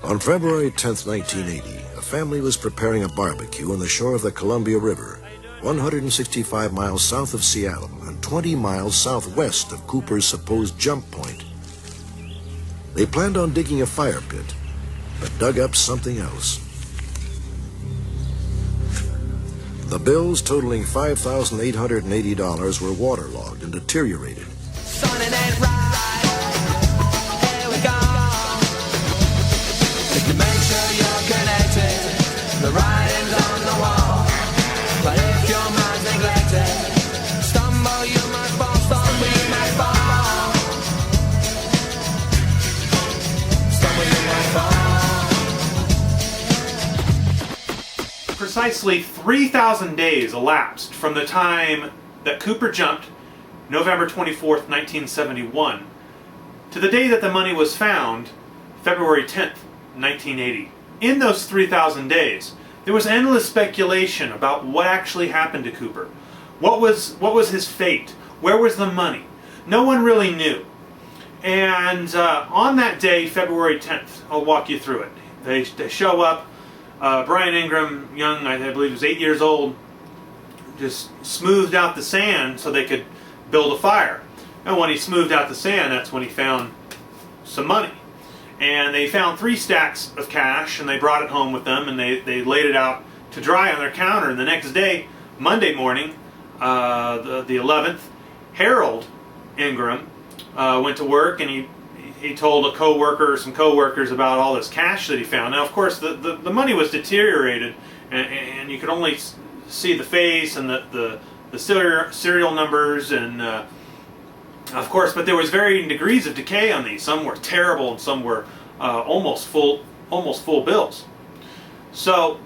On February 10th, 1980, a family was preparing a barbecue on the shore of the Columbia River, 165 miles south of Seattle and 20 miles southwest of Cooper's supposed jump point. They planned on digging a fire pit, but dug up something else. The bills, totaling $5,880, were waterlogged and deteriorated. Make sure you're connected, the writing's on the wall. But if your mind's neglected, stumble you might fall, stumble you might fall. Stumble you might fall. Precisely 3,000 days elapsed from the time that Cooper jumped, November 24th, 1971, to the day that the money was found, February 10th, 1980. In those 3,000 days, there was endless speculation about what actually happened to Cooper. What was his fate? Where was the money? No one really knew. And on that day, February 10th, I'll walk you through it. They show up. Brian Ingram, young, I believe he was 8 years old, just smoothed out the sand so they could build a fire. And when he smoothed out the sand, that's when he found some money. And they found 3 stacks of cash, and they brought it home with them, and they laid it out to dry on their counter. And the next day, Monday morning, the 11th, Harold Ingram went to work, and he told some co-workers about all this cash that he found. Now, of course, the money was deteriorated, and you could only see the face and the serial numbers, and of course, but there was varying degrees of decay on these. Some were terrible, and some were almost full bills. So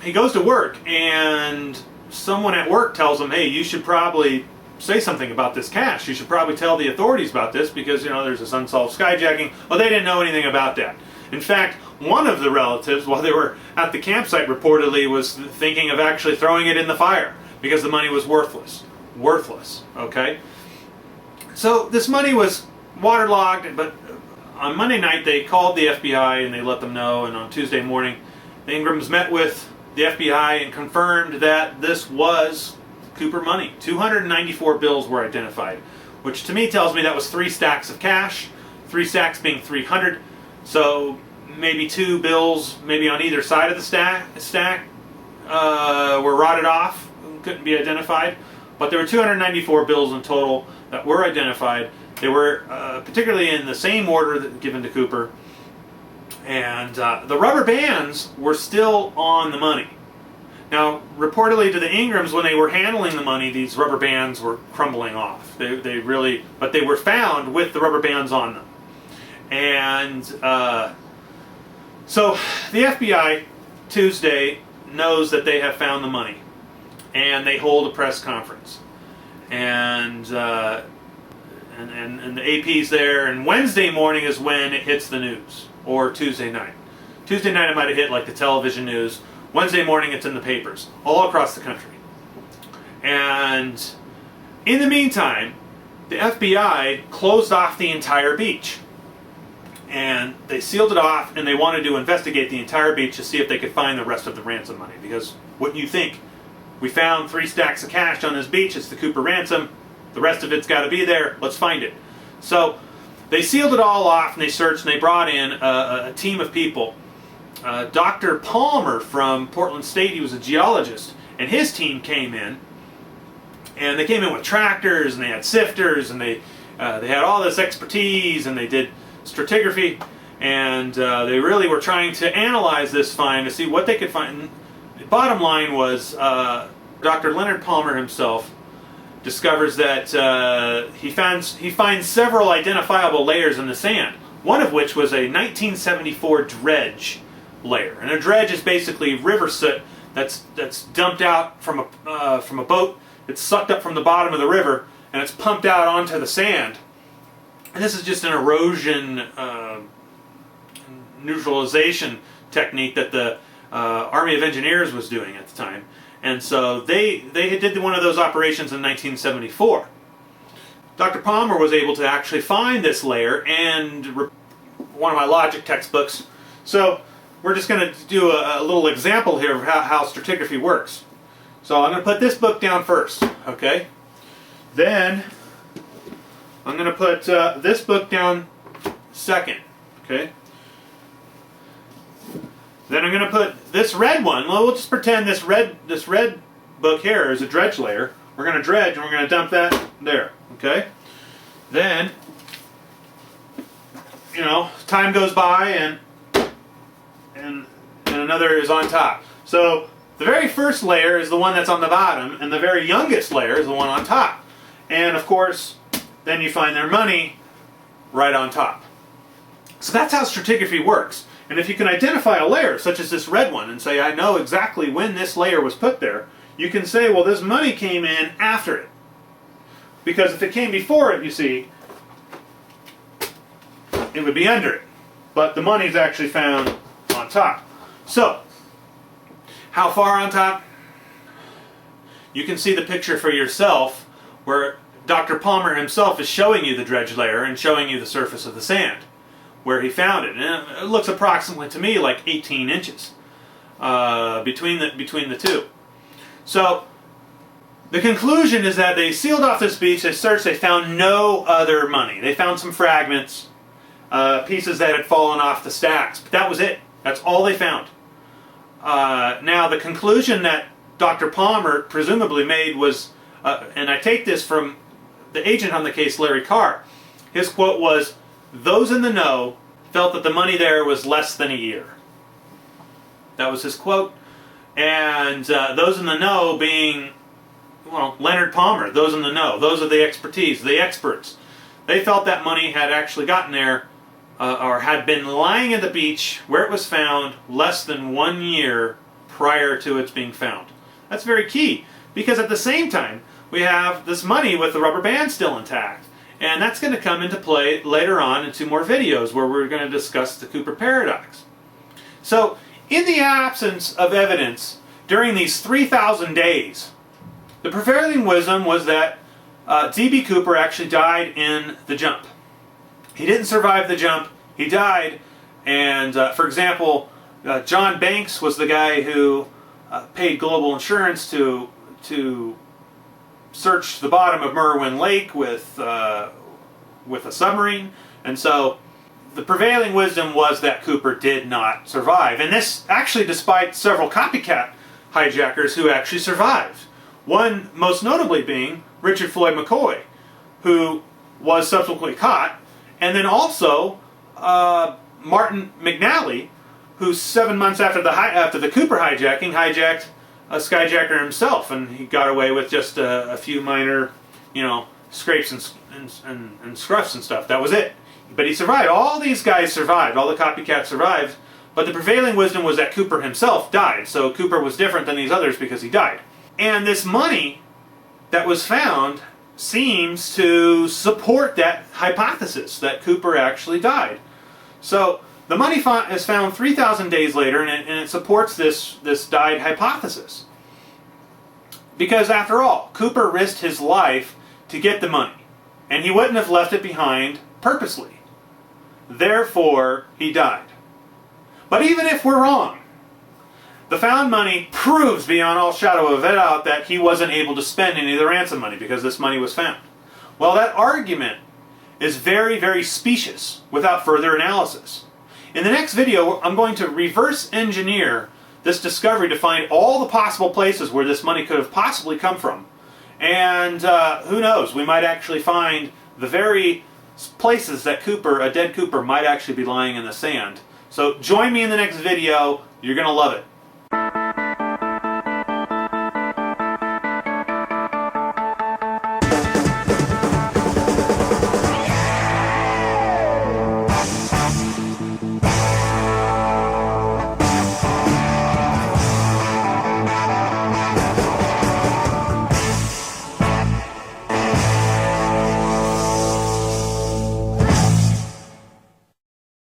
he goes to work, and someone at work tells him, "Hey, you should probably say something about this cash. You should probably tell the authorities about this because there's this unsolved skyjacking." Well, they didn't know anything about that. In fact, one of the relatives, while they were at the campsite, reportedly was thinking of actually throwing it in the fire because the money was worthless. Okay. So this money was waterlogged, but on Monday night they called the FBI and they let them know, and on Tuesday morning the Ingrams met with the FBI and confirmed that this was Cooper money. 294 bills were identified, which to me tells me that was 3 stacks of cash, 3 stacks being 300, so maybe 2 bills maybe on either side of the stack were rotted off, couldn't be identified, but there were 294 bills in total that were identified. They were particularly in the same order that given to Cooper, and the rubber bands were still on the money. Now, reportedly to the Ingrams, when they were handling the money, these rubber bands were crumbling off. But they were found with the rubber bands on them. And so the FBI Tuesday knows that they have found the money, and they hold a press conference. And the AP's there, and Wednesday morning is when it hits the news, or Tuesday night. Tuesday night it might have hit like the television news. Wednesday morning it's in the papers, all across the country. And in the meantime, the FBI closed off the entire beach. And they sealed it off, and they wanted to investigate the entire beach to see if they could find the rest of the ransom money. Because what you think? We found 3 stacks of cash on this beach. It's the Cooper ransom. The rest of it's got to be there. Let's find it. So they sealed it all off, and they searched, and they brought in a team of people. Dr. Palmer from Portland State, he was a geologist, and his team came in. And they came in with tractors, and they had sifters, and they had all this expertise, and they did stratigraphy, and they really were trying to analyze this find to see what they could find. The bottom line was Dr. Leonard Palmer himself discovers that he finds several identifiable layers in the sand, one of which was a 1974 dredge layer. And a dredge is basically river soot that's dumped out from a boat. It's sucked up from the bottom of the river, and it's pumped out onto the sand. And this is just an erosion neutralization technique that the Army of Engineers was doing at the time. And so they did one of those operations in 1974. Dr. Palmer was able to actually find this layer, and one of my logic textbooks So we're just going to do a little example here of how stratigraphy works. So I'm going to put this book down first, okay? Then I'm going to put this book down second, okay? Then I'm going to put this red one. Well, we'll just pretend this red book here is a dredge layer. We're going to dredge and we're going to dump that there, okay? Then, you know, time goes by and another is on top. So the very first layer is the one that's on the bottom, and the very youngest layer is the one on top. And of course, then you find their money right on top. So that's how stratigraphy works. And if you can identify a layer, such as this red one, and say, I know exactly when this layer was put there, you can say, well, this money came in after it. Because if it came before it, you see, it would be under it. But the money's actually found on top. So, how far on top? You can see the picture for yourself where Dr. Palmer himself is showing you the dredge layer and showing you the surface of the sand where he found it. And it looks approximately to me like 18 inches between the two. So the conclusion is that they sealed off this beach, they searched, they found no other money. They found some fragments, pieces that had fallen off the stacks, but that was it. That's all they found. Now the conclusion that Dr. Palmer presumably made was, and I take this from the agent on the case, Larry Carr, his quote was, "Those in the know felt that the money there was less than a year." That was his quote. And those in the know being, well, Leonard Palmer, those in the know, those are the expertise, the experts. They felt that money had actually gotten there or had been lying at the beach where it was found less than 1 year prior to its being found. That's very key, because at the same time we have this money with the rubber band still intact. And that's going to come into play later on in 2 more videos where we're going to discuss the Cooper paradox. So, in the absence of evidence during these 3,000 days, the prevailing wisdom was that D.B. Cooper actually died in the jump. He didn't survive the jump, he died, and for example, John Banks was the guy who paid Global Insurance to search the bottom of Merwin Lake with a submarine, and so the prevailing wisdom was that Cooper did not survive. And this actually despite several copycat hijackers who actually survived. One most notably being Richard Floyd McCoy, who was subsequently caught, and then also Martin McNally, who 7 months after the Cooper hijacking hijacked a skyjacker himself, and he got away with just a few minor, scrapes and scruffs and stuff. That was it. But he survived. All these guys survived. All the copycats survived. But the prevailing wisdom was that Cooper himself died. So Cooper was different than these others because he died. And this money that was found seems to support that hypothesis that Cooper actually died. So the money is found 3,000 days later, and it supports this died hypothesis. Because after all, Cooper risked his life to get the money, and he wouldn't have left it behind purposely. Therefore, he died. But even if we're wrong, the found money proves beyond all shadow of a doubt that he wasn't able to spend any of the ransom money because this money was found. Well, that argument is very, very specious without further analysis. In the next video, I'm going to reverse engineer this discovery to find all the possible places where this money could have possibly come from. And who knows, we might actually find the very places that a dead Cooper, might actually be lying in the sand. So join me in the next video. You're going to love it.